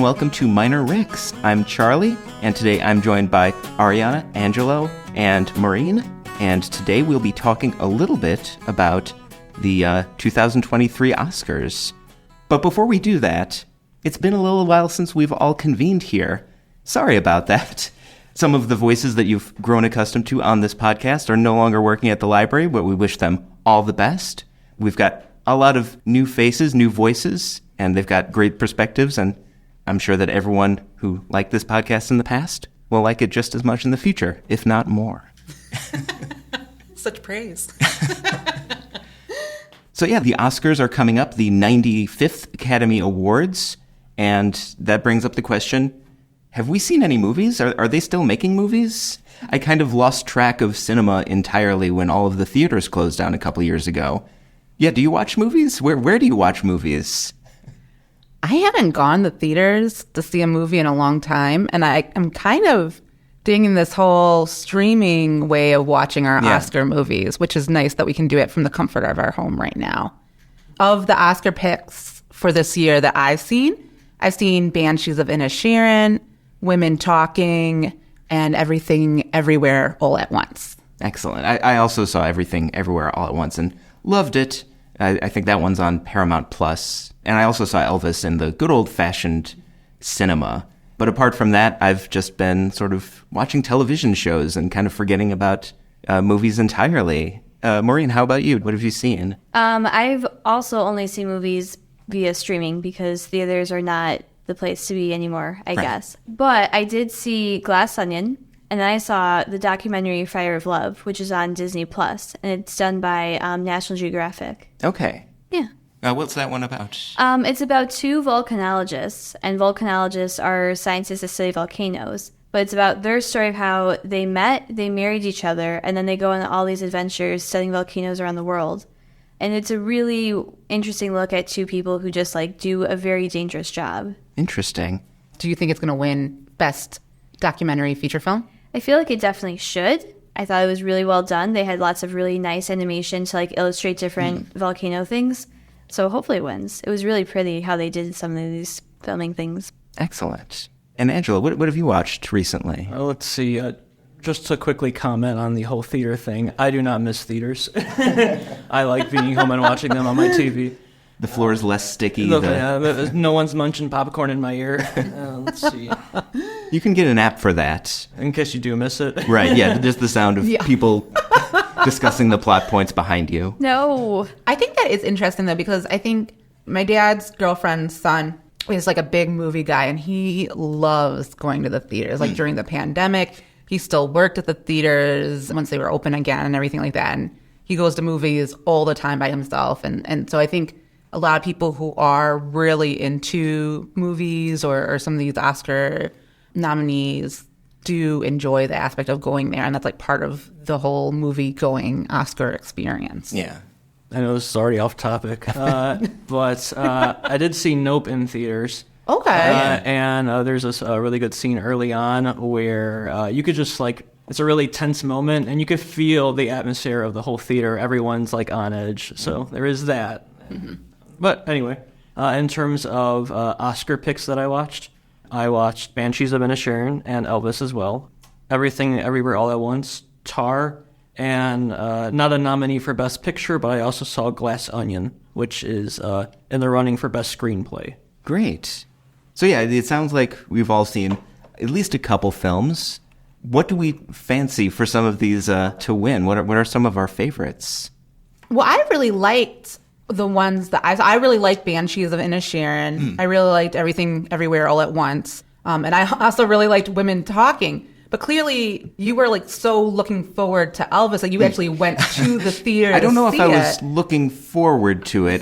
welcome to Minor Ricks. I'm Charlie, and today I'm joined by Ariana, Angelo, and Maureen. And today we'll be talking a little bit about the 2023 Oscars. But before we do that, it's been a little while since we've all convened here. Sorry about that. Some of the voices that you've grown accustomed to on this podcast are no longer working at the library, but we wish them all the best. We've got a lot of new faces, new voices, and they've got great perspectives, and I'm sure that everyone who liked this podcast in the past will like it just as much in the future, if not more. Such praise. So yeah, the Oscars are coming up, the 95th Academy Awards, and that brings up the question, have we seen any movies? Are they still making movies? I kind of lost track of cinema entirely when all of the theaters closed down a couple years ago. Yeah, do you watch movies? Where do you watch movies? I haven't gone to theaters to see a movie in a long time, and I'm kind of digging this whole streaming way of watching our Oscar movies, which is nice that we can do it from the comfort of our home right now. Of the Oscar picks for this year that I've seen Banshees of Inisherin, Women Talking, and Everything Everywhere All at Once. Excellent. I also saw Everything Everywhere All at Once and loved it. I think that one's on Paramount Plus. And I also saw Elvis in the good old-fashioned cinema. But apart from that, I've just been sort of watching television shows and kind of forgetting about movies entirely. Maureen, how about you? What have you seen? I've also only seen movies via streaming because theaters are not the place to be anymore, I guess. But I did see Glass Onion, and then I saw the documentary Fire of Love, which is on Disney Plus, and it's done by National Geographic. Okay. Yeah. What's that one about? It's about two volcanologists, and volcanologists are scientists that study volcanoes. But it's about their story of how they met, they married each other, and then they go on all these adventures studying volcanoes around the world. And it's a really interesting look at two people who just do a very dangerous job. Interesting. Do you think it's going to win Best Documentary Feature Film? I feel like it definitely should. I thought it was really well done. They had lots of really nice animation to illustrate different volcano things. So hopefully it wins. It was really pretty how they did some of these filming things. Excellent. And Angelo, what have you watched recently? Let's see. Just to quickly comment on the whole theater thing, I do not miss theaters. I like being home and watching them on my TV. The floor is less sticky. No one's munching popcorn in my ear. Let's see. You can get an app for that. In case you do miss it. Right, yeah, just the sound of people discussing the plot points behind you. No. I think that is interesting, though, because I think my dad's girlfriend's son is a big movie guy, and he loves going to the theaters. During the pandemic, he still worked at the theaters once they were open again and everything like that. And he goes to movies all the time by himself. And so I think a lot of people who are really into movies or some of these Oscar nominees do enjoy the aspect of going there. And that's part of the whole movie-going Oscar experience. Yeah. I know this is already off topic, but I did see Nope in theaters. Okay. And there's this really good scene early on where you could just it's a really tense moment, and you could feel the atmosphere of the whole theater. Everyone's on edge. So there is that. Mm-hmm. But anyway, in terms of Oscar picks that I watched Banshees of Inisherin and Elvis as well. Everything Everywhere All at Once, Tar, and not a nominee for Best Picture, but I also saw Glass Onion, which is in the running for Best Screenplay. Great. So yeah, it sounds like we've all seen at least a couple films. What do we fancy for some of these to win? What are some of our favorites? Well, I really liked the ones that I really liked Banshees of Inisherin. I really liked Everything Everywhere All at Once. And I also really liked Women Talking. But clearly, you were so looking forward to Elvis that you actually went to the theater. I don't know if I was it. looking forward to it.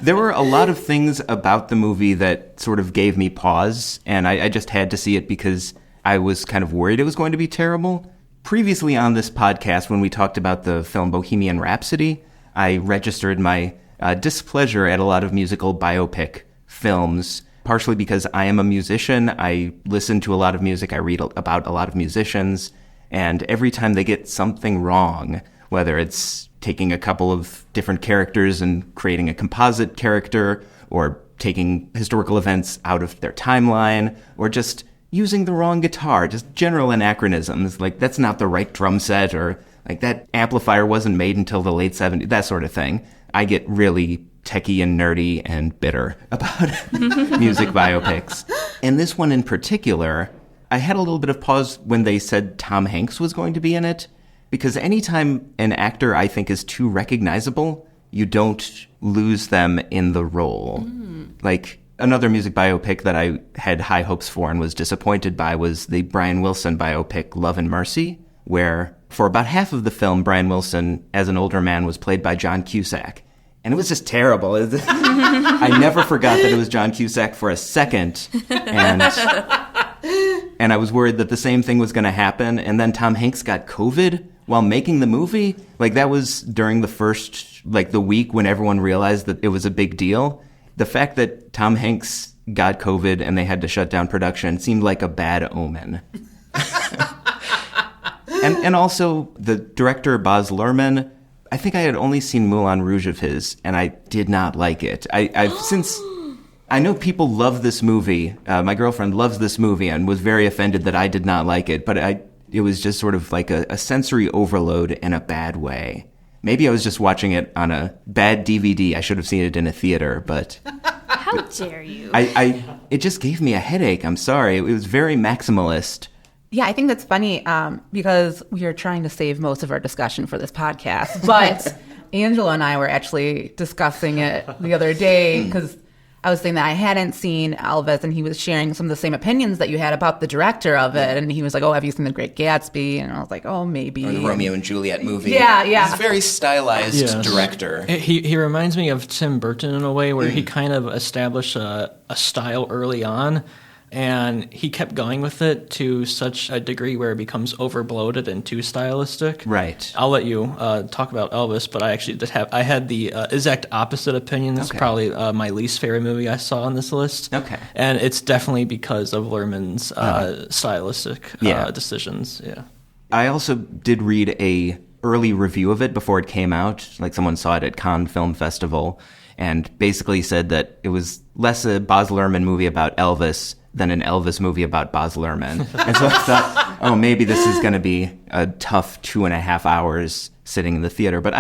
There were a lot of things about the movie that sort of gave me pause, and I just had to see it because I was kind of worried it was going to be terrible. Previously on this podcast, when we talked about the film Bohemian Rhapsody, I registered my displeasure at a lot of musical biopic films, partially because I am a musician. I listen to a lot of music. I read about a lot of musicians. And every time they get something wrong, whether it's taking a couple of different characters and creating a composite character, or taking historical events out of their timeline, or just using the wrong guitar, just general anachronisms, like that's not the right drum set, or like that amplifier wasn't made until the late 70s, that sort of thing. I get really techie and nerdy and bitter about music biopics. And this one in particular, I had a little bit of pause when they said Tom Hanks was going to be in it, because anytime an actor I think is too recognizable, you don't lose them in the role. Like, another music biopic that I had high hopes for and was disappointed by was the Brian Wilson biopic Love and Mercy, where for about half of the film, Brian Wilson, as an older man, was played by John Cusack. And it was just terrible. I never forgot that it was John Cusack for a second. And I was worried that the same thing was going to happen. And then Tom Hanks got COVID while making the movie. Like, that was during the first, like, the week when everyone realized that it was a big deal. The fact that Tom Hanks got COVID and they had to shut down production seemed like a bad omen. and also, the director, Baz Luhrmann, I think I had only seen Moulin Rouge of his, and I did not like it. I know people love this movie. My girlfriend loves this movie and was very offended that I did not like it, but it was just sort of like a sensory overload in a bad way. Maybe I was just watching it on a bad DVD. I should have seen it in a theater, but... How dare you? It just gave me a headache. I'm sorry. It was very maximalist. Yeah, I think that's funny because we are trying to save most of our discussion for this podcast. But Angelo and I were actually discussing it the other day because I was saying that I hadn't seen Elvis, and he was sharing some of the same opinions that you had about the director of it. And he was like, oh, have you seen The Great Gatsby? And I was like, oh, maybe. Or the Romeo and Juliet movie. Yeah. He's a very stylized director. He reminds me of Tim Burton in a way where he kind of established a style early on, and he kept going with it to such a degree where it becomes overbloated and too stylistic. Right. I'll let you talk about Elvis, but I actually I had the exact opposite opinion. This is probably my least favorite movie I saw on this list. Okay. And it's definitely because of Luhrmann's stylistic decisions. Yeah. I also did read a early review of it before it came out. Like, someone saw it at Cannes Film Festival and basically said that it was less a Baz Luhrmann movie about Elvis than an Elvis movie about Baz Luhrmann. And so I thought, oh, maybe this is going to be a tough 2.5 hours sitting in the theater. But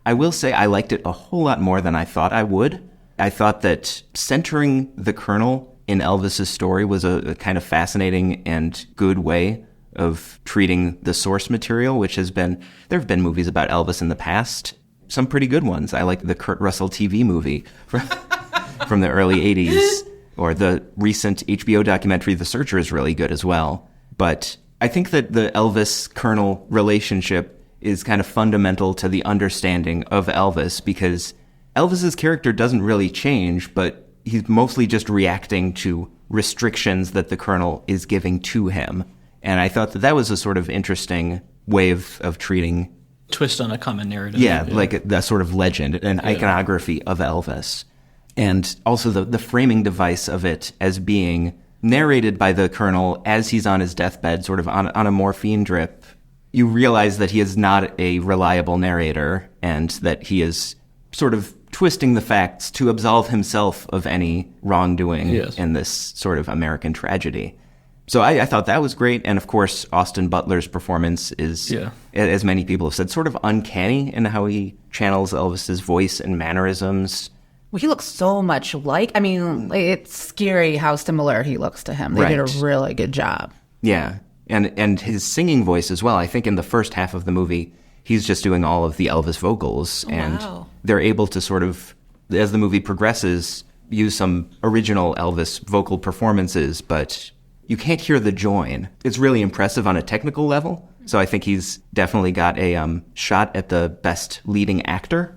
I will say I liked it a whole lot more than I thought I would. I thought that centering the Colonel in Elvis's story was a kind of fascinating and good way of treating the source material, which has been, there have been movies about Elvis in the past, some pretty good ones. I like the Kurt Russell TV movie from the early 80s. Or the recent HBO documentary, The Searcher, is really good as well. But I think that the Elvis-Colonel relationship is kind of fundamental to the understanding of Elvis, because Elvis's character doesn't really change, but he's mostly just reacting to restrictions that the Colonel is giving to him. And I thought that was a sort of interesting way of treating... Twist on a common narrative. Yeah, like the sort of legend and iconography of Elvis. And also the framing device of it as being narrated by the Colonel as he's on his deathbed, sort of on a morphine drip. You realize that he is not a reliable narrator and that he is sort of twisting the facts to absolve himself of any wrongdoing in this sort of American tragedy. So I thought that was great. And of course, Austin Butler's performance is, as many people have said, sort of uncanny in how he channels Elvis's voice and mannerisms. Well, he looks so much like, I mean, it's scary how similar he looks to him. They did a really good job. Yeah. And his singing voice as well. I think in the first half of the movie, he's just doing all of the Elvis vocals. And they're able to sort of, as the movie progresses, use some original Elvis vocal performances, but you can't hear the join. It's really impressive on a technical level. So I think he's definitely got a shot at the best leading actor.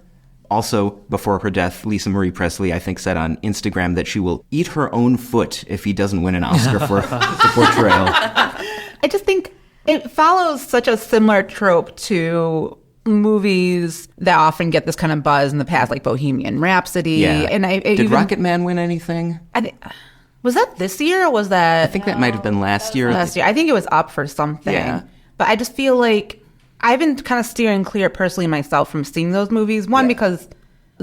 Also, before her death, Lisa Marie Presley, I think, said on Instagram that she will eat her own foot if he doesn't win an Oscar for the portrayal. I just think it follows such a similar trope to movies that often get this kind of buzz in the past, like Bohemian Rhapsody. Yeah. And Did Rocketman win anything? Was that this year or was that... I think that might have been last year. Last year. I think it was up for something. Yeah. But I just feel like I've been kind of steering clear personally myself from seeing those movies. One, because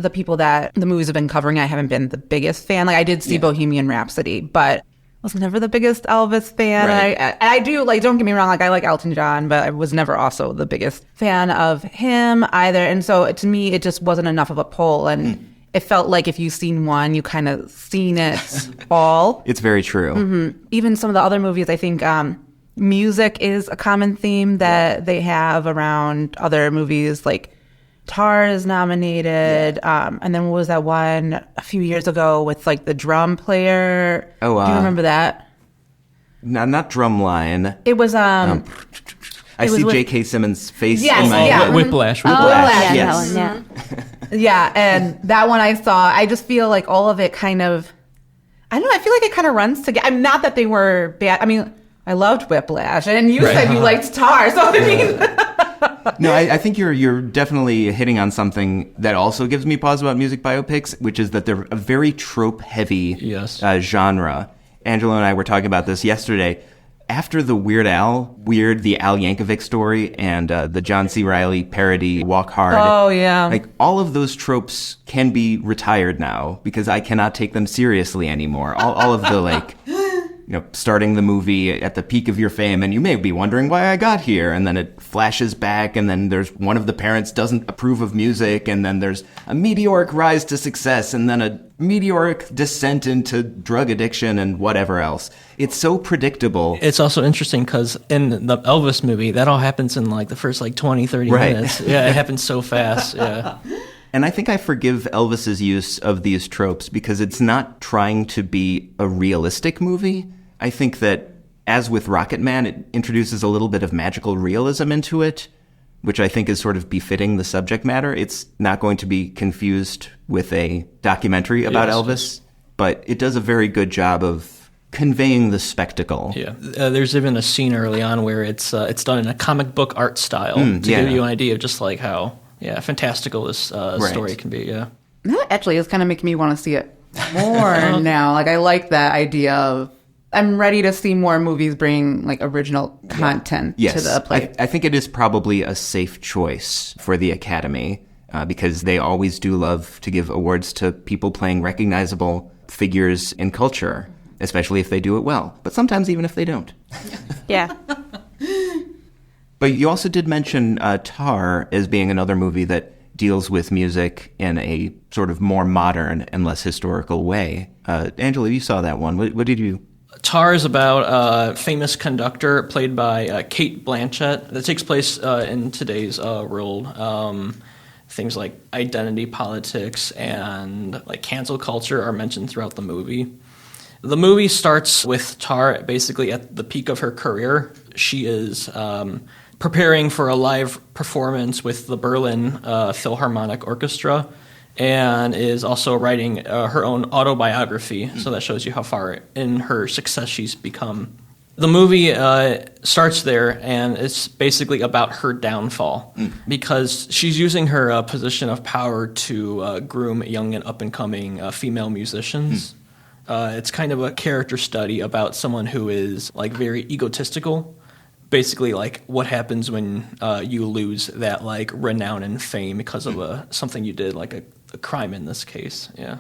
the people that the movies have been covering, I haven't been the biggest fan. Like, I did see Bohemian Rhapsody, but was never the biggest Elvis fan. Right. I do, like, don't get me wrong, like, I like Elton John, but I was never also the biggest fan of him either. And so to me, it just wasn't enough of a pull. And it felt like if you've seen one, you kind of seen it all. It's very true. Even some of the other movies, I think music is a common theme that they have around other movies. Like Tar is nominated. And then what was that one a few years ago with like the drum player? Oh, do you remember that? No, not Drumline. It was I was see with- J.K. Simmons' face Yes, in my yeah. head. Whiplash. Whiplash, yes. That one, yeah. yeah, and that one I saw. I just feel like all of it kind of, I don't know, I feel like it kind of runs together. I mean, not that they were bad. I mean, I loved Whiplash, and you said you liked Tar, so I mean. No, I think you're definitely hitting on something that also gives me pause about music biopics, which is that they're a very trope-heavy genre. Angelo and I were talking about this yesterday. After the the Al Yankovic story and the John C. Reilly parody Walk Hard. Oh, yeah. Like, all of those tropes can be retired now because I cannot take them seriously anymore. All of the, like, starting the movie at the peak of your fame, and you may be wondering why I got here, and then it flashes back, and then there's one of the parents doesn't approve of music, and then there's a meteoric rise to success, and then a meteoric descent into drug addiction and whatever else. It's so predictable. It's also interesting because in the Elvis movie, that all happens in like the first like 20, 30 Right. minutes. Yeah, it happens so fast. Yeah. And I think I forgive Elvis's use of these tropes because it's not trying to be a realistic movie. I think that, as with Rocket Man, it introduces a little bit of magical realism into it, which I think is sort of befitting the subject matter. It's not going to be confused with a documentary about Elvis, but it does a very good job of conveying the spectacle. Yeah, there's even a scene early on where it's done in a comic book art style to give you an idea of just like how fantastical this story can be. Yeah, That actually is kind of making me want to see it more now. Like, I like that idea of, I'm ready to see more movies bring like original content to the play. I think it is probably a safe choice for the Academy because they always do love to give awards to people playing recognizable figures in culture, especially if they do it well. But sometimes even if they don't. Yeah. But you also did mention Tar as being another movie that deals with music in a sort of more modern and less historical way. Angelo, you saw that one. What did you... Tar is about a famous conductor played by Kate Blanchett that takes place in today's world. Things like identity politics and like cancel culture are mentioned throughout the movie. The movie starts with Tar basically at the peak of her career. She is preparing for a live performance with the Berlin Philharmonic Orchestra, and is also writing her own autobiography, so that shows you how far in her success she's become. The movie starts there, and it's basically about her downfall, because she's using her position of power to groom young and up-and-coming female musicians. It's kind of a character study about someone who is like very egotistical, basically like what happens when you lose that like renown and fame because of something you did, like a crime in this case. Yeah.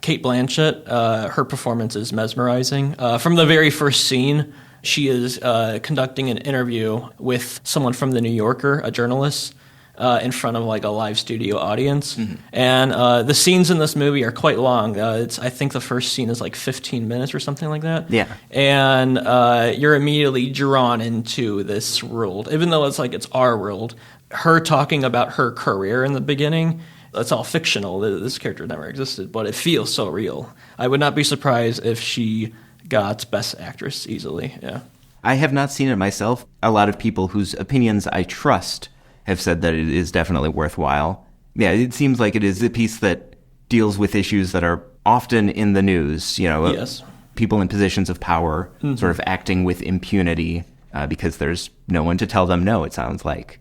Kate Blanchett, her performance is mesmerizing. From the very first scene, she is conducting an interview with someone from The New Yorker, a journalist, in front of like a live studio audience. And the scenes in this movie are quite long. I think the first scene is like 15 minutes or something like that. Yeah. And you're immediately drawn into this world, even though it's our world. Her talking about her career in the beginning, it's all fictional. This character never existed, but it feels so real. I would not be surprised if she got Best Actress easily. Yeah. I have not seen it myself. A lot of people whose opinions I trust have said that it is definitely worthwhile. Yeah, it seems like it is a piece that deals with issues that are often in the news. Yes. People in positions of power sort of acting with impunity because there's no one to tell them no, it sounds like.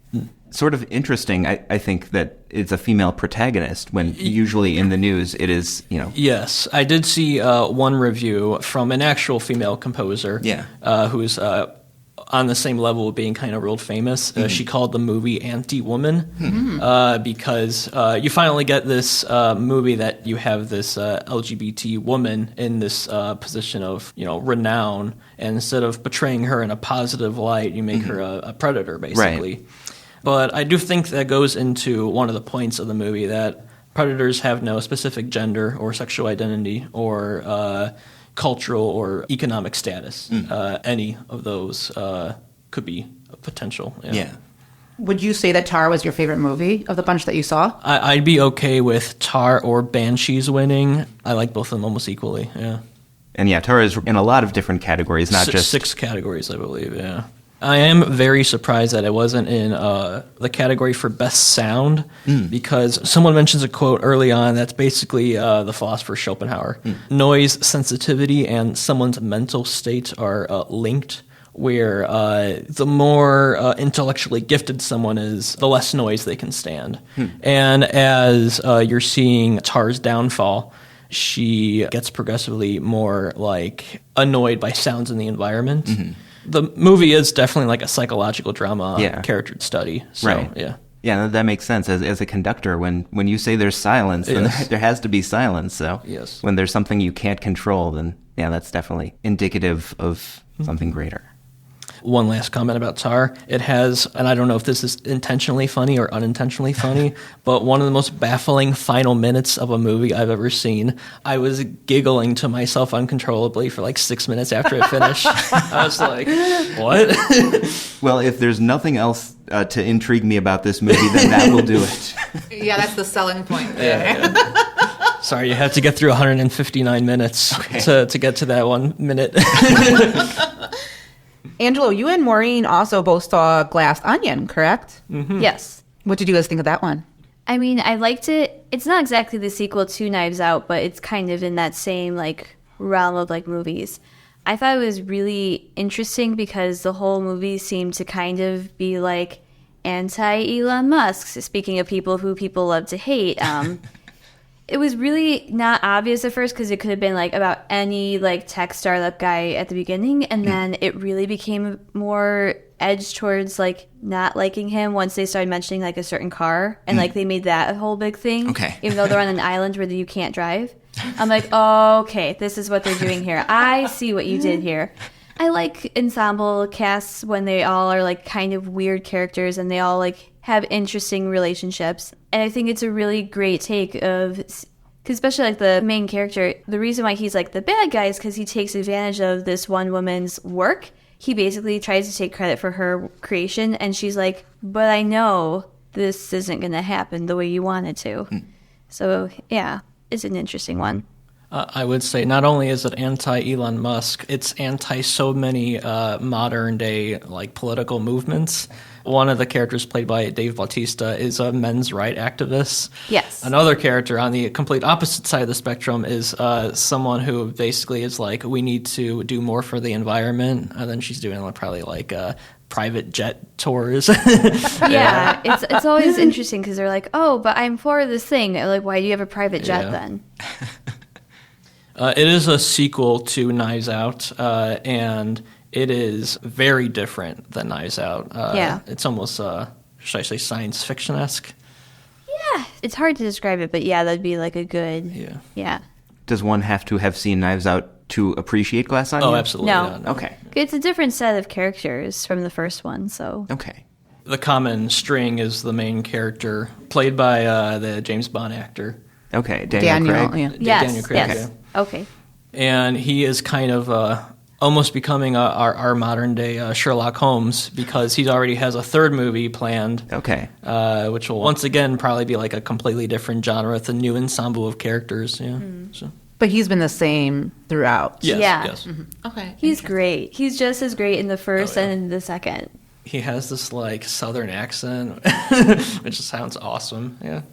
Sort of interesting, I think, that it's a female protagonist when usually in the news it is, Yes, I did see one review from an actual female composer who's on the same level of being kind of world famous. She called the movie Anti-Woman because you finally get this movie that you have this LGBT woman in this position of, renown, and instead of portraying her in a positive light, you make her a predator, basically. Right. But I do think that goes into one of the points of the movie, that predators have no specific gender or sexual identity or cultural or economic status. Any of those could be a potential. Yeah. Would you say that Tar was your favorite movie of the bunch that you saw? I'd be okay with Tar or Banshees winning. I like both of them almost equally, yeah. And yeah, Tar is in a lot of different categories, not just... 6 categories, I believe, yeah. I am very surprised that it wasn't in the category for Best Sound, because someone mentions a quote early on that's basically the philosopher Schopenhauer. Noise sensitivity and someone's mental state are linked, where the more intellectually gifted someone is, the less noise they can stand. And as you're seeing Tar's downfall, she gets progressively more annoyed by sounds in the environment. The movie is definitely like a psychological drama, character study. So, right. Yeah. Yeah, that makes sense. As a conductor, when you say there's silence, then there has to be silence. So when there's something you can't control, then that's definitely indicative of something greater. One last comment about Tar. It has, and I don't know if this is intentionally funny or unintentionally funny, but one of the most baffling final minutes of a movie I've ever seen. I was giggling to myself uncontrollably for 6 minutes after it finished. I was like, what? Well, if there's nothing else to intrigue me about this movie, then that will do it. Yeah, that's the selling point. Yeah. Sorry, you had to get through 159 minutes to get to that 1 minute. Angelo, you and Maureen also both saw Glass Onion, correct? Yes. What did you guys think of that one? I mean, I liked it. It's not exactly the sequel to Knives Out, but it's kind of in that same realm of movies. I thought it was really interesting because the whole movie seemed to kind of be anti-Elon Musk, speaking of people who people love to hate. It was really not obvious at first because it could have been about any tech startup guy at the beginning, and then it really became more edged towards not liking him once they started mentioning a certain car, and they made that a whole big thing. Okay. Even though they're on an island where you can't drive. I'm oh, okay, this is what they're doing here. I see what you did here. I like ensemble casts when they all are kind of weird characters and they all have interesting relationships. And I think it's a really great take of, because especially the main character, the reason why he's the bad guy is because he takes advantage of this one woman's work. He basically tries to take credit for her creation, and she's but I know this isn't going to happen the way you want it to. So yeah, it's an interesting one. I would say not only is it anti-Elon Musk, it's anti so many modern-day political movements. One of the characters played by Dave Bautista is a men's rights activist. Yes. Another character on the complete opposite side of the spectrum is someone who basically is we need to do more for the environment. And then she's doing probably private jet tours. Yeah, it's always interesting because they're oh, but I'm for this thing. Why do you have a private jet then? It is a sequel to Knives Out, and it is very different than Knives Out. It's almost, should I say, science fiction-esque? Yeah, it's hard to describe it, but yeah, that'd be a good... Yeah. Does one have to have seen Knives Out to appreciate Glass Onion? Oh, absolutely. No. Okay. It's a different set of characters from the first one, so... Okay. The common string is the main character, played by the James Bond actor. Okay, Daniel Craig. Yes, Daniel Craig, yes. Okay. And he is kind of almost becoming our modern-day Sherlock Holmes because he already has a third movie planned. Okay. Which will once again probably be a completely different genre with a new ensemble of characters. Yeah. So. But he's been the same throughout. Yes, Yeah. Yes. Okay. He's great. He's just as great in the first and in the second. He has this southern accent, which sounds awesome. Yeah.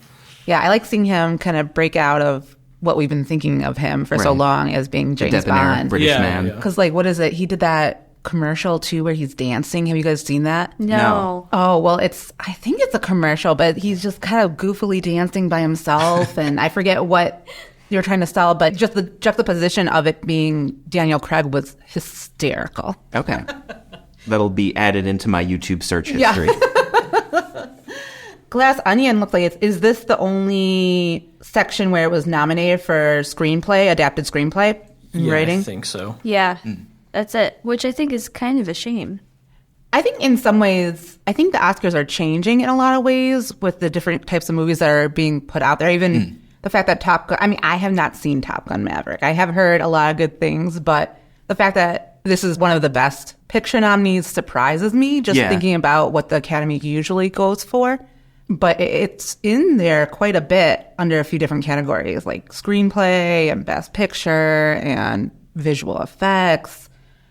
Yeah, I like seeing him kind of break out of what we've been thinking of him for so long as being James Bond. British man. Because, what is it? He did that commercial, too, where he's dancing. Have you guys seen that? No. Oh, well, I think it's a commercial, but he's just kind of goofily dancing by himself, and I forget what you're trying to sell, but just the juxtaposition of it being Daniel Craig was hysterical. Okay. That'll be added into my YouTube search history. Yeah. Glass Onion looks like is this the only section where it was nominated for screenplay, adapted screenplay, and writing? I think so. Yeah, that's it, which I think is kind of a shame. I think in some ways, I think the Oscars are changing in a lot of ways with the different types of movies that are being put out there. Even the fact that Top Gun, I mean, I have not seen Top Gun Maverick. I have heard a lot of good things, but the fact that this is one of the best picture nominees surprises me, just thinking about what the Academy usually goes for. But it's in there quite a bit under a few different categories, like screenplay and best picture and visual effects.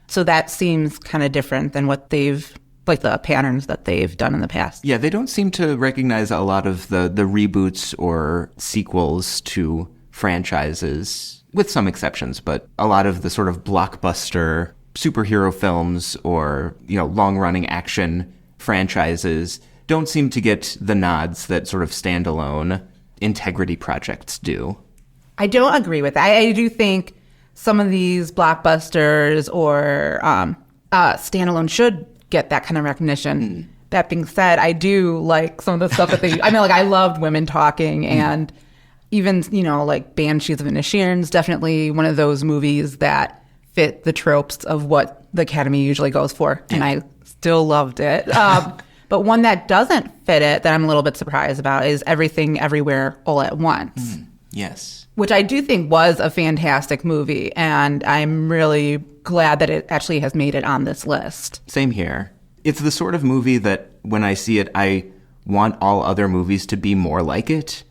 So that seems kind of different than what they've, like the patterns that they've done in the past. Yeah, they don't seem to recognize a lot of the reboots or sequels to franchises, with some exceptions, but a lot of the sort of blockbuster superhero films or, long-running action franchises don't seem to get the nods that sort of standalone integrity projects do. I don't agree with that. I do think some of these blockbusters or standalone should get that kind of recognition. That being said, I do like some of the stuff that they... I mean, like, I loved Women Talking, and even, like Banshees of Inisherin is definitely one of those movies that fit the tropes of what the Academy usually goes for, and I still loved it. But one that doesn't fit it, that I'm a little bit surprised about, is Everything Everywhere All at Once. Yes. Which I do think was a fantastic movie, and I'm really glad that it actually has made it on this list. Same here. It's the sort of movie that when I see it, I want all other movies to be more like it.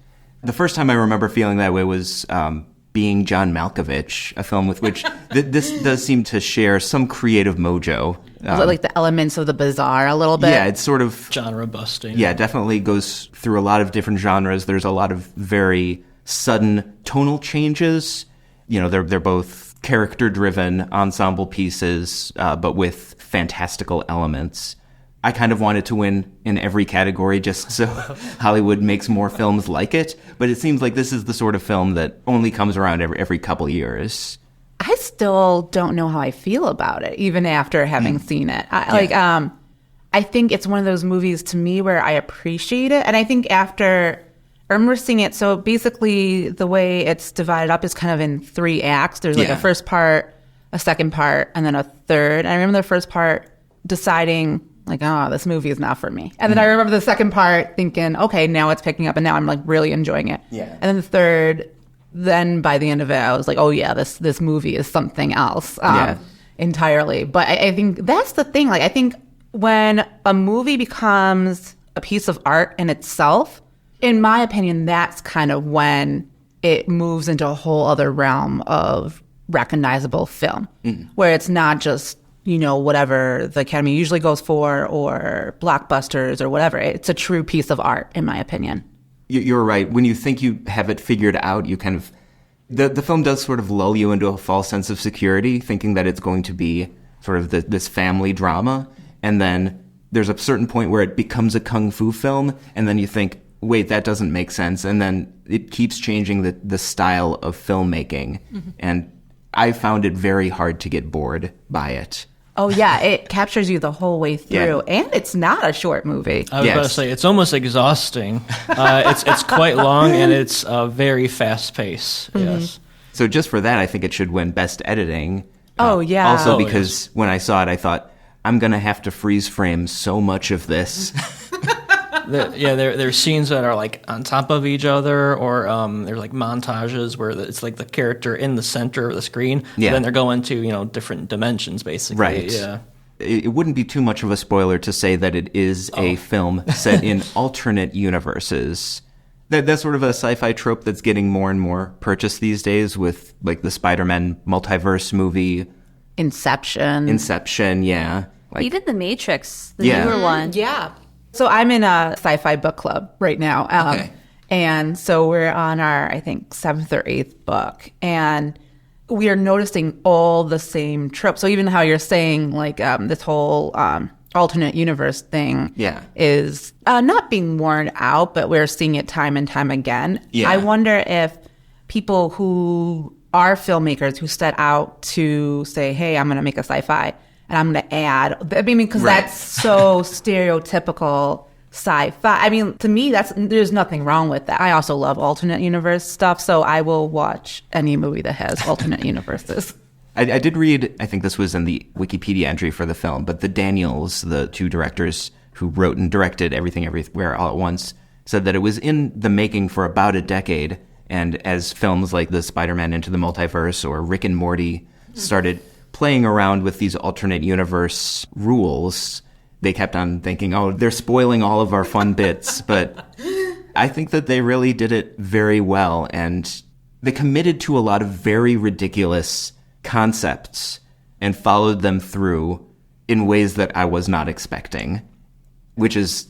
The first time I remember feeling that way was Being John Malkovich, a film with which this does seem to share some creative mojo. Like the elements of the bizarre a little bit. Yeah, it's sort of... genre busting. Yeah, definitely goes through a lot of different genres. There's a lot of very sudden tonal changes. They're both character-driven ensemble pieces, but with fantastical elements. I kind of wanted to win in every category just so Hollywood makes more films like it. But it seems like this is the sort of film that only comes around every couple years. I still don't know how I feel about it, even after having seen it. I think it's one of those movies to me where I appreciate it. And I think after I remember seeing it, so basically the way it's divided up is kind of in 3 acts. There's like a first part, a second part, and then a third. And I remember the first part deciding, like, oh, this movie is not for me. And then I remember the second part thinking, okay, now it's picking up, and now I'm like really enjoying it. Yeah. And then the third, then by the end of it, I was like, oh yeah, this movie is something else entirely. But I think that's the thing. Like, I think when a movie becomes a piece of art in itself, in my opinion, that's kind of when it moves into a whole other realm of recognizable film, where it's not just, whatever the Academy usually goes for or blockbusters or whatever. It's a true piece of art, in my opinion. You're right. When you think you have it figured out, you kind of... The film does sort of lull you into a false sense of security, thinking that it's going to be sort of this family drama. And then there's a certain point where it becomes a kung fu film, and then you think, wait, that doesn't make sense. And then it keeps changing the style of filmmaking. And I found it very hard to get bored by it. Oh, yeah. It captures you the whole way through. Yeah. And it's not a short movie. I was about to say, it's almost exhausting. It's quite long, and it's very fast-paced. Yes. So just for that, I think it should win Best Editing. Oh, yeah. Also because when I saw it, I thought, I'm going to have to freeze frame so much of this. There's scenes that are like on top of each other, or there's like montages where it's like the character in the center of the screen. Yeah. Then they're going to different dimensions, basically. Right. Yeah. It wouldn't be too much of a spoiler to say that it is a film set in alternate universes. That's sort of a sci-fi trope that's getting more and more purchased these days with like the Spider-Man multiverse movie. Inception, yeah. Like, Even The Matrix, the newer one. Yeah. So I'm in a sci-fi book club right now. Okay. And so we're on our, I think, 7th or 8th book. And we are noticing all the same tropes. So even how you're saying, like, this whole alternate universe thing is not being worn out, but we're seeing it time and time again. Yeah. I wonder if people who are filmmakers who set out to say, hey, I'm going to make a sci-fi, and I'm going to add, I mean, because Right. that's so stereotypical sci-fi. I mean, to me, there's nothing wrong with that. I also love alternate universe stuff, so I will watch any movie that has alternate universes. I did read, I think this was in the Wikipedia entry for the film, but the Daniels, the two directors who wrote and directed Everything Everywhere All at Once, said that it was in the making for about a decade, and as films like the Spider-Man Into the Multiverse or Rick and Morty started playing around with these alternate universe rules, they kept on thinking, oh, they're spoiling all of our fun bits. But I think that they really did it very well, and they committed to a lot of very ridiculous concepts and followed them through in ways that I was not expecting, which is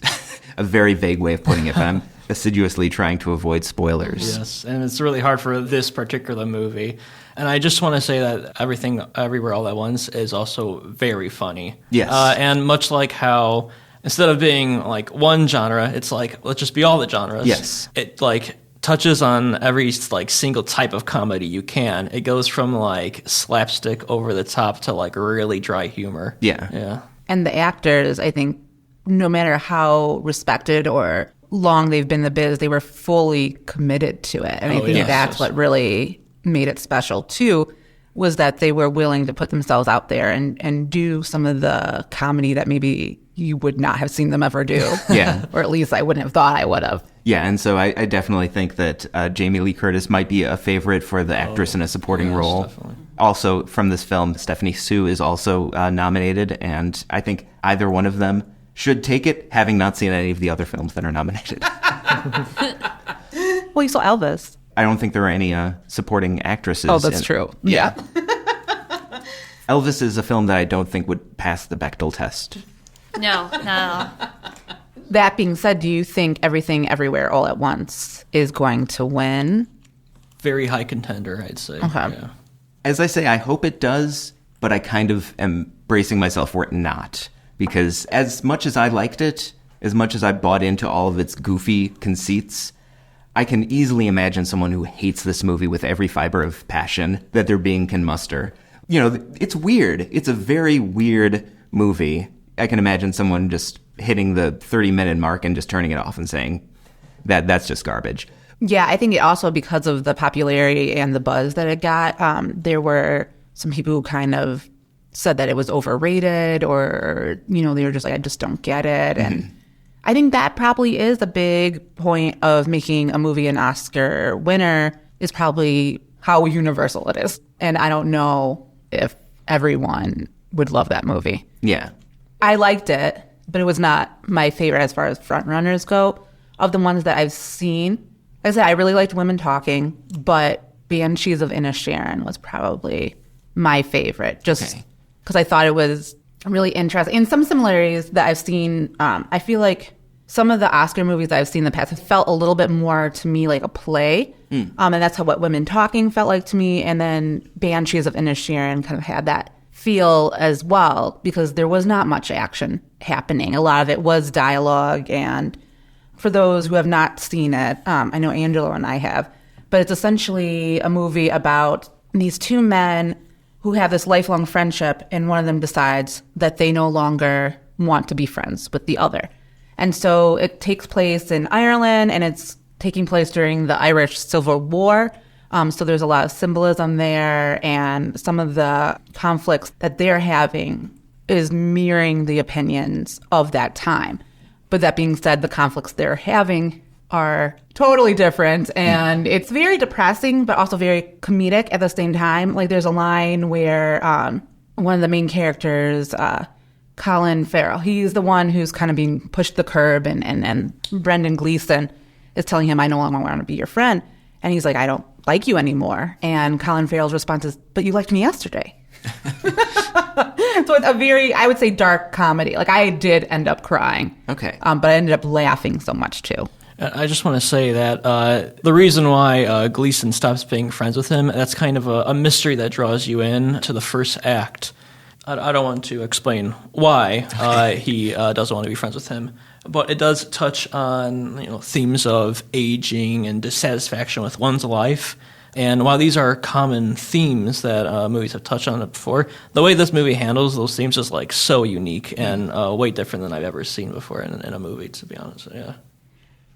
a very vague way of putting it, but I'm assiduously trying to avoid spoilers. Yes, and it's really hard for this particular movie. And I just want to say that Everything Everywhere All at Once is also very funny. Yes. And much like how instead of being like one genre, it's like, let's just be all the genres. Yes. It like touches on every like single type of comedy you can. It goes from like slapstick over the top to like really dry humor. Yeah. Yeah. And the actors, I think, no matter how respected or long they've been in the biz, they were fully committed to it. And I think that's what really made it special, too, was that they were willing to put themselves out there and do some of the comedy that maybe you would not have seen them ever do. Yeah. Or at least I wouldn't have thought I would have. Yeah, and so I definitely think that Jamie Lee Curtis might be a favorite for the actress in a supporting role. Definitely. Also, from this film, Stephanie Sue is also nominated, and I think either one of them should take it, having not seen any of the other films that are nominated. Well, you saw Elvis. I don't think there are any supporting actresses. Oh, that's true. Yeah. Elvis is a film that I don't think would pass the Bechdel test. No, not at all. That being said, do you think Everything Everywhere All at Once is going to win? Very high contender, I'd say. Okay. Yeah. As I say, I hope it does, but I kind of am bracing myself for it not. Because as much as I liked it, as much as I bought into all of its goofy conceits, I can easily imagine someone who hates this movie with every fiber of passion that their being can muster. You know, it's weird. It's a very weird movie. I can imagine someone just hitting the 30-minute mark and just turning it off and saying that that's just garbage. Yeah, I think it also, because of the popularity and the buzz that it got, there were some people who kind of said that it was overrated, or, you know, they were just like, I just don't get it. And I think that probably is a big point of making a movie an Oscar winner, is probably how universal it is. And I don't know if everyone would love that movie. Yeah. I liked it, but it was not my favorite as far as frontrunners go. Of the ones that I've seen, like I said, I really liked Women Talking, but Banshees of Inisherin was probably my favorite, just because I thought it was really interesting. And some similarities that I've seen, I feel like some of the Oscar movies that I've seen in the past have felt a little bit more to me like a play. And that's how what Women Talking felt like to me. And then Banshees of Inisherin kind of had that feel as well, because there was not much action happening. A lot of it was dialogue. And for those who have not seen it, I know Angelo and I have, but it's essentially a movie about these two men who have this lifelong friendship, and one of them decides that they no longer want to be friends with the other. And so it takes place in Ireland, and it's taking place during the Irish Civil War. So there's a lot of symbolism there, and some of the conflicts that they're having is mirroring the opinions of that time. But that being said, the conflicts they're having are totally different, and it's very depressing, but also very comedic at the same time. Like, there's a line where one of the main characters, Colin Farrell, he's the one who's kind of being pushed to the curb, and Brendan Gleeson is telling him, I no longer want to be your friend. And he's like, I don't like you anymore. And Colin Farrell's response is, but you liked me yesterday. So it's a very, I would say, dark comedy. Like, I did end up crying. Okay. But I ended up laughing so much, too. I just want to say that the reason why Gleason stops being friends with him, that's kind of a mystery that draws you in to the first act. I don't want to explain why he doesn't want to be friends with him, but it does touch on themes of aging and dissatisfaction with one's life. And while these are common themes that movies have touched on before, the way this movie handles those themes is like so unique and way different than I've ever seen before in a movie, to be honest. Yeah.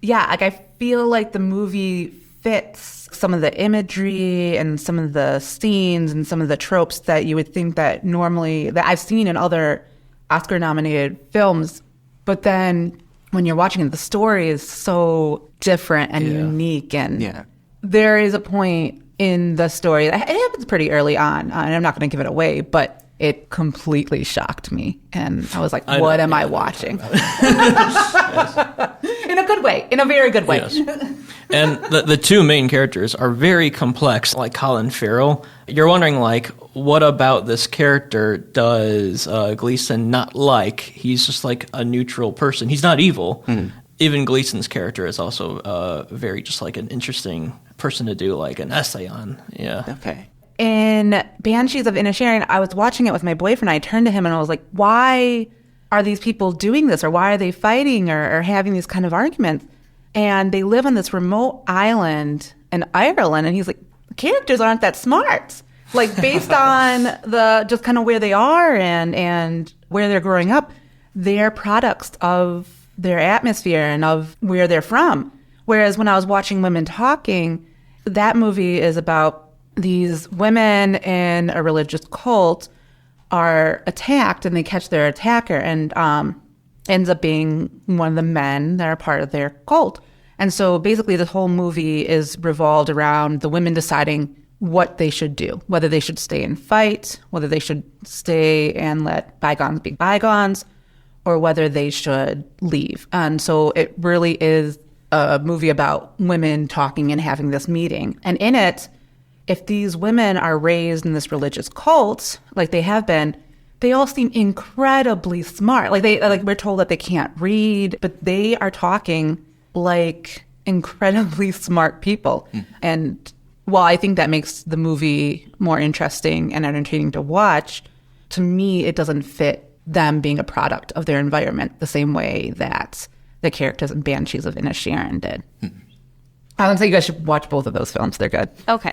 Yeah, like I feel like the movie fits some of the imagery and some of the scenes and some of the tropes that you would think that normally that I've seen in other Oscar-nominated films. But then when you're watching it, the story is so different and unique. And there is a point in the story, it happens pretty early on, and I'm not going to give it away, but it completely shocked me. And I was like, what am I watching? In a good way, in a very good way. Yes. And the two main characters are very complex, like Colin Farrell. You're wondering, like, what about this character does Gleason not like? He's just like a neutral person. He's not evil. Even Gleason's character is also very just like an interesting person to do like an essay on. Yeah. Okay. In Banshees of Inisherin, I was watching it with my boyfriend. I turned to him and I was like, why are these people doing this? Or why are they fighting or having these kind of arguments? And they live on this remote island in Ireland. And he's like, characters aren't that smart. Like based on the just kind of where they are and where they're growing up, they're products of their atmosphere and of where they're from. Whereas when I was watching Women Talking, that movie is about these women in a religious cult are attacked and they catch their attacker and ends up being one of the men that are part of their cult. And so basically the whole movie is revolved around the women deciding what they should do, whether they should stay and fight, whether they should stay and let bygones be bygones, or whether they should leave. And so it really is a movie about women talking and having this meeting. And in it, if these women are raised in this religious cult, like they have been, they all seem incredibly smart. Like we're told that they can't read, but they are talking like incredibly smart people. And while I think that makes the movie more interesting and entertaining to watch, to me, it doesn't fit them being a product of their environment the same way that the characters in Banshees of Inisherin did. I would say you guys should watch both of those films. They're good. Okay.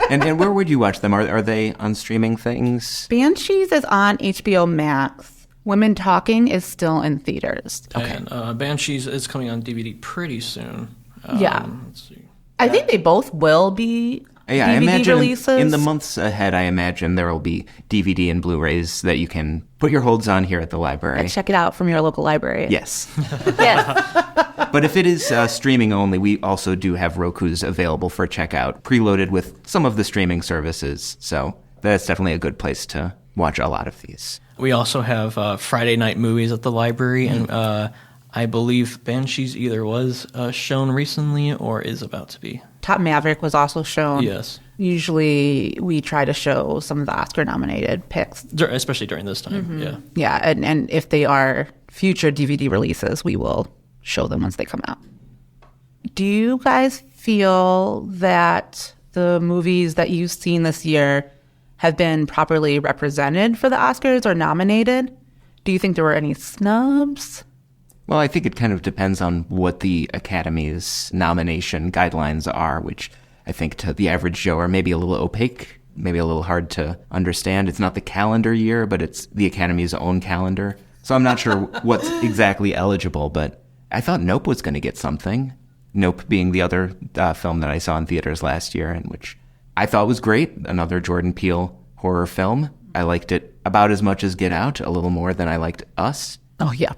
And where would you watch them? Are they on streaming things? Banshees is on HBO Max. Women Talking is still in theaters. Okay. And Banshees is coming on DVD pretty soon. Let's see. I think they both will be DVD I imagine releases. in the months ahead, I imagine there will be DVD and Blu-rays that you can put your holds on here at the library. Check it out from your local library. Yes. Yes. But if it is streaming only, we also do have Roku's available for checkout, preloaded with some of the streaming services. So that's definitely a good place to watch a lot of these. We also have Friday night movies at the library, and I believe Banshees either was shown recently or is about to be. Top Maverick was also shown. Yes. Usually we try to show some of the Oscar-nominated picks. Especially during this time, yeah. Yeah, and if they are future DVD releases, we will show them once they come out. Do you guys feel that the movies that you've seen this year have been properly represented for the Oscars or nominated? Do you think there were any snubs? Well, I think it kind of depends on what the Academy's nomination guidelines are, which I think to the average Joe are maybe a little opaque, maybe a little hard to understand. It's not the calendar year, but it's the Academy's own calendar. So I'm not sure what's exactly eligible, but I thought Nope was going to get something. Nope being the other film that I saw in theaters last year, and which I thought was great. Another Jordan Peele horror film. I liked it about as much as Get Out, a little more than I liked Us. Oh, yeah.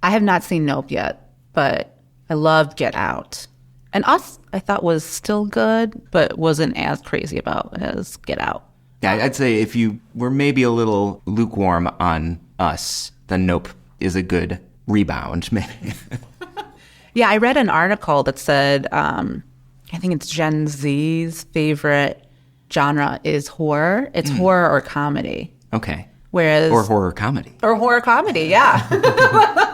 I have not seen Nope yet, but I loved Get Out. And Us, I thought was still good, but wasn't as crazy about as Get Out. Yeah, I'd say if you were maybe a little lukewarm on Us, then Nope is a good rebound, maybe. Yeah, I read an article that said, I think it's Gen Z's favorite genre is horror. It's horror or comedy. Okay. Whereas or horror comedy. Or horror comedy, yeah.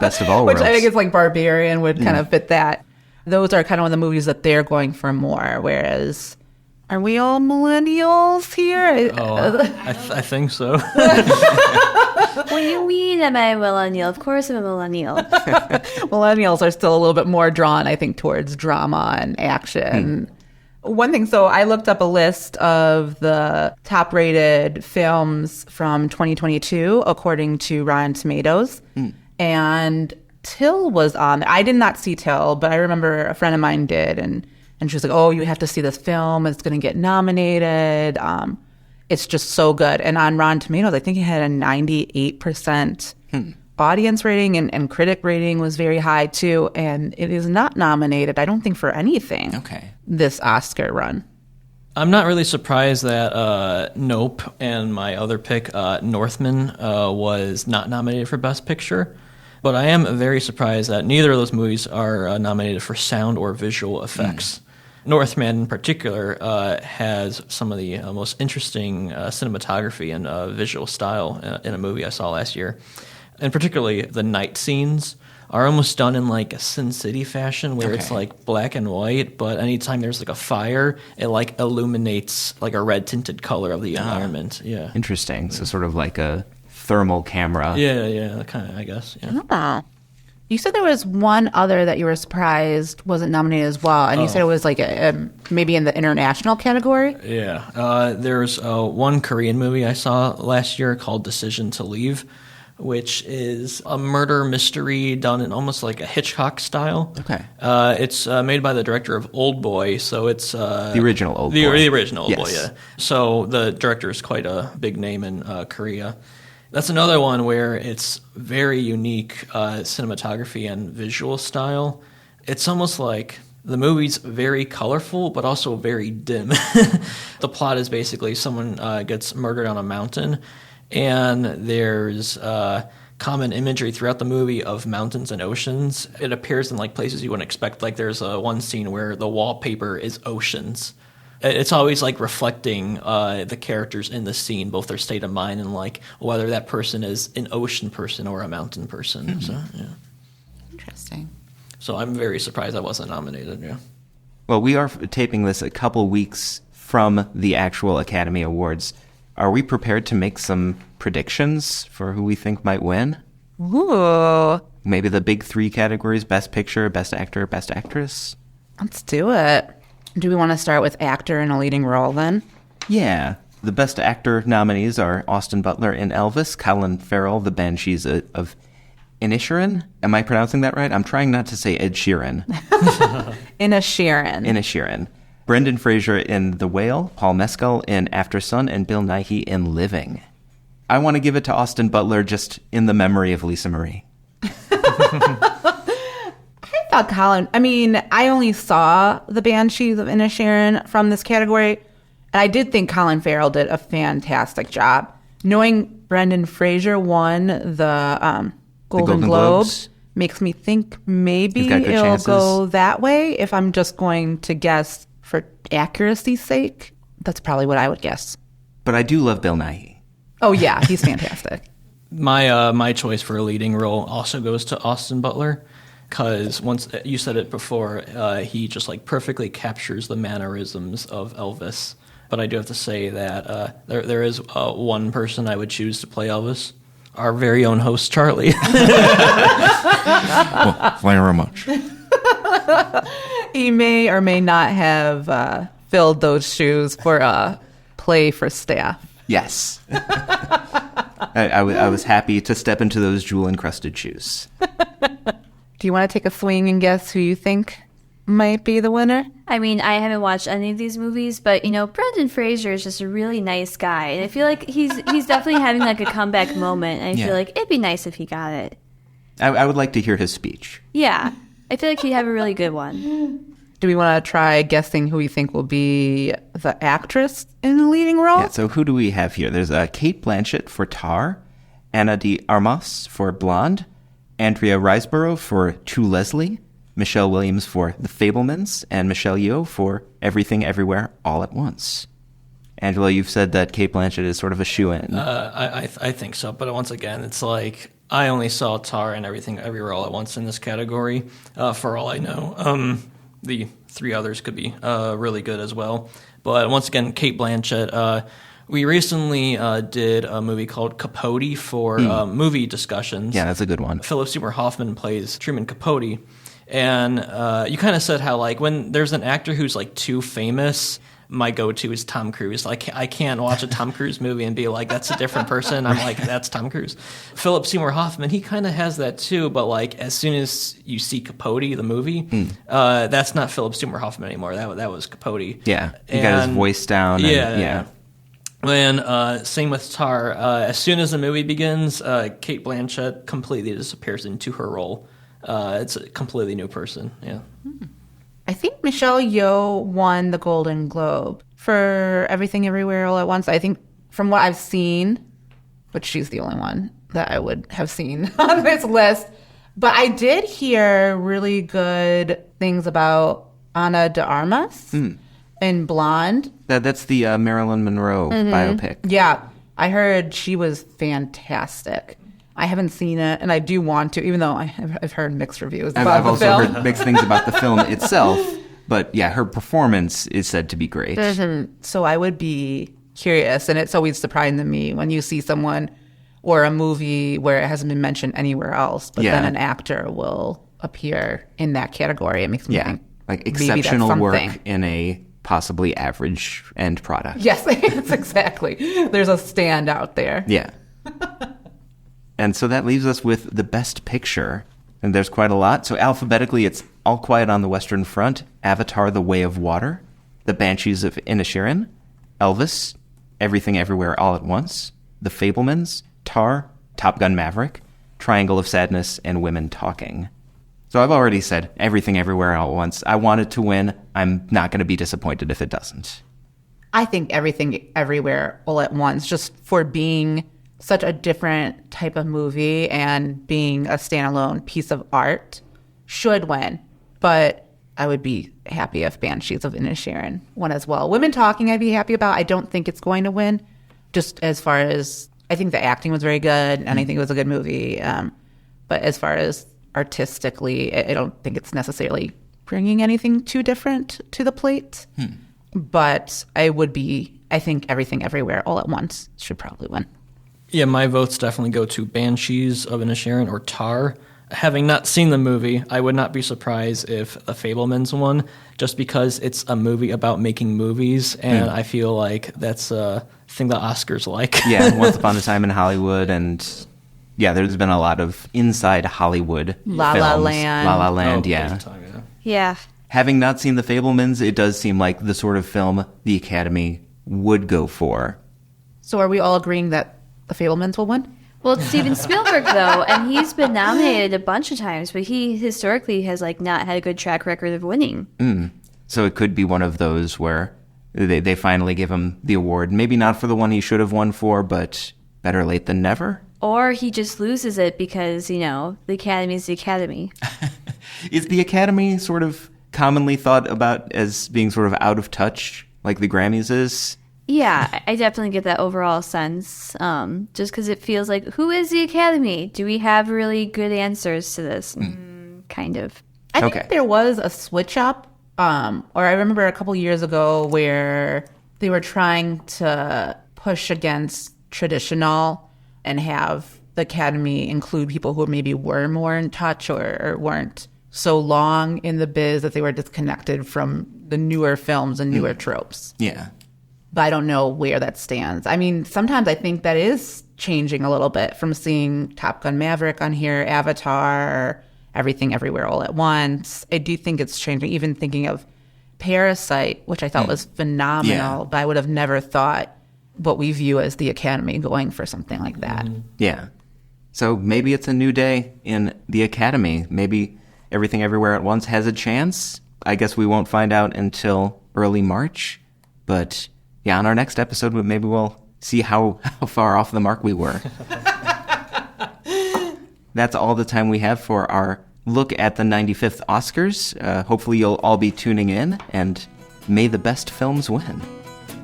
Best of all worlds. Which I think is like Barbarian would kind of fit that. Those are kind of one of the movies that they're going for more, whereas are we all millennials here? I think so. What do you mean am I a millennial? Of course I'm a millennial. Millennials are still a little bit more drawn, I think, towards drama and action. One thing, so I looked up a list of the top-rated films from 2022 according to Rotten Tomatoes, and Till was on there. I did not see Till, but I remember a friend of mine did, and she was like, "Oh, you have to see this film. It's going to get nominated. It's just so good." And on Rotten Tomatoes, I think it had a 98% audience rating, and critic rating was very high too. And it is not nominated, I don't think, for anything. Okay. This Oscar run. I'm not really surprised that Nope and my other pick, Northman, was not nominated for Best Picture. But I am very surprised that neither of those movies are nominated for sound or visual effects. Northman in particular has some of the most interesting cinematography and visual style in a movie I saw last year. And particularly the night scenes are almost done in like a Sin City fashion where it's like black and white, but anytime there's like a fire, it like illuminates like a red tinted color of the environment. Yeah. Interesting. So sort of like a thermal camera. Yeah, kind of, I guess. Yeah. Oh. You said there was one other that you were surprised wasn't nominated as well, and you said it was like maybe in the international category? Yeah. There's one Korean movie I saw last year called Decision to Leave, which is a murder mystery done in almost like a Hitchcock style. Okay. It's made by the director of Old Boy, so it's... the original Old Boy. The original Old Boy, Yes. yeah. So the director is quite a big name in Korea. That's another one where it's very unique cinematography and visual style. It's almost like the movie's very colorful, but also very dim. The plot is basically someone gets murdered on a mountain, and there's common imagery throughout the movie of mountains and oceans. It appears in like places you wouldn't expect. Like there's one scene where the wallpaper is oceans. It's always like reflecting the characters in the scene, both their state of mind and like whether that person is an ocean person or a mountain person. Mm-hmm. So yeah, Interesting. So I'm very surprised I wasn't nominated. Yeah. Well, we are taping this a couple weeks from the actual Academy Awards. Are we prepared to make some predictions for who we think might win? Ooh, Maybe the big three categories: Best Picture, Best Actor, Best Actress? let's do it. Do we want to start with actor in a leading role then? Yeah. The Best Actor nominees are Austin Butler in Elvis, Colin Farrell, The Banshees of Inisherin. Am I pronouncing that right? I'm trying not to say Ed Sheeran. Inisherin. Inisherin. Brendan Fraser in The Whale, Paul Mescal in After Sun, and Bill Nighy in Living. I want to give it to Austin Butler just in the memory of Lisa Marie. I only saw The Banshees of Inisherin from this category, and I did think Colin Farrell did a fantastic job. Knowing Brendan Fraser won the Golden Globes makes me think maybe He's got good it'll chances. go that way. If I'm just going to guess for accuracy's sake, that's probably what I would guess. But I do love Bill Nighy. Oh, yeah, he's fantastic. My choice for a leading role also goes to Austin Butler, because once you said it before, he just like perfectly captures the mannerisms of Elvis. But I do have to say that there is one person I would choose to play Elvis, our very own host Charlie. Well, very much. He may or may not have filled those shoes for a play for staff. Yes. I was happy to step into those jewel-encrusted shoes. Do you want to take a swing and guess who you think might be the winner? I mean, I haven't watched any of these movies, but Brendan Fraser is just a really nice guy, and I feel like he's definitely having like a comeback moment. And I feel like it'd be nice if he got it. I would like to hear his speech. Yeah, I feel like he'd have a really good one. Do we want to try guessing who we think will be the actress in the leading role? Yeah, so who do we have here? There's Kate Blanchett for Tar, Ana de Armas for Blonde, Andrea Riseborough for To Leslie, Michelle Williams for The Fabelmans, and Michelle Yeoh for Everything Everywhere All at Once. Angelo, you've said that Kate Blanchett is sort of a shoo-in. I think so, but once again, it's like I only saw Tar and Everything Everywhere All at Once in this category. For all I know, the three others could be really good as well. But once again, Kate Blanchett. We recently did a movie called Capote for movie discussions. Yeah, that's a good one. Philip Seymour Hoffman plays Truman Capote, And you kind of said how, like, when there's an actor who's, like, too famous, my go-to is Tom Cruise. Like, I can't watch a Tom Cruise movie and be like, that's a different person. I'm like, that's Tom Cruise. Philip Seymour Hoffman, he kind of has that too, but, like, as soon as you see Capote, the movie, that's not Philip Seymour Hoffman anymore. That was Capote. Yeah, he got his voice down. Yeah. And same with Tar. As soon as the movie begins, Cate Blanchett completely disappears into her role. It's a completely new person, yeah. I think Michelle Yeoh won the Golden Globe for Everything Everywhere All at Once. I think from what I've seen, but she's the only one that I would have seen on this list. But I did hear really good things about Ana de Armas in Blonde. That's the Marilyn Monroe biopic. Yeah, I heard she was fantastic. I haven't seen it, and I do want to, even though I've heard mixed reviews about I've the also film. heard mixed things about the film itself, but yeah, her performance is said to be great. So I would be curious, and it's always surprising to me when you see someone or a movie where it hasn't been mentioned anywhere else, but then an actor will appear in that category. It makes me think, like maybe that's exceptional work something. in a possibly average end product. Yes, it's exactly. There's a stand out there. Yeah. And so that leaves us with the best picture. And there's quite a lot. So alphabetically, it's All Quiet on the Western Front, Avatar: The Way of Water, The Banshees of Inisherin, Elvis, Everything Everywhere All at Once, The Fabelmans, Tar, Top Gun Maverick, Triangle of Sadness, and Women Talking. So I've already said Everything Everywhere All at Once. I want it to win. I'm not going to be disappointed if it doesn't. I think Everything Everywhere All at Once, just for being such a different type of movie and being a standalone piece of art, should win. But I would be happy if Banshees of Inisherin won as well. Women Talking, I'd be happy about. I don't think it's going to win, just as far as I think the acting was very good, and I think it was a good movie. But as far as artistically, I don't think it's necessarily bringing anything too different to the plate. But I think Everything Everywhere All at Once should probably win. Yeah, my votes definitely go to Banshees of Inisherin or Tar. Having not seen the movie, I would not be surprised if The Fabelmans won, just because it's a movie about making movies, and I feel like that's a thing the Oscars like. Yeah, Once Upon a Time in Hollywood, and yeah, there's been a lot of inside Hollywood La films. La Land. La La Land, Big time, yeah. Yeah. Having not seen The Fabelmans, it does seem like the sort of film the Academy would go for. So are we all agreeing that The Fabelmans will win? Well, it's Steven Spielberg, though, and he's been nominated a bunch of times, but he historically has, like, not had a good track record of winning. So it could be one of those where they finally give him the award. Maybe not for the one he should have won for, but better late than never. Or he just loses it because, the Academy is the Academy. Is the Academy sort of commonly thought about as being sort of out of touch, like the Grammys is? Yeah, I definitely get that overall sense, just because it feels like, who is the Academy? Do we have really good answers to this? Kind of. I think there was a switch up, or I remember a couple years ago where they were trying to push against traditional and have the Academy include people who maybe were more in touch or weren't so long in the biz that they were disconnected from the newer films and newer tropes. Yeah. But I don't know where that stands. I mean, sometimes I think that is changing a little bit from seeing Top Gun Maverick on here, Avatar, Everything Everywhere All at Once. I do think it's changing. Even thinking of Parasite, which I thought was phenomenal, but I would have never thought what we view as the Academy going for something like that. Yeah. So maybe it's a new day in the Academy. Maybe Everything Everywhere at Once has a chance. I guess we won't find out until early March. But yeah, on our next episode, maybe we'll see how far off the mark we were. That's all the time we have for our look at the 95th Oscars. Hopefully you'll all be tuning in, and may the best films win.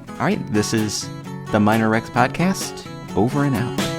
All right, this is the Minor Rex Podcast. Over and out.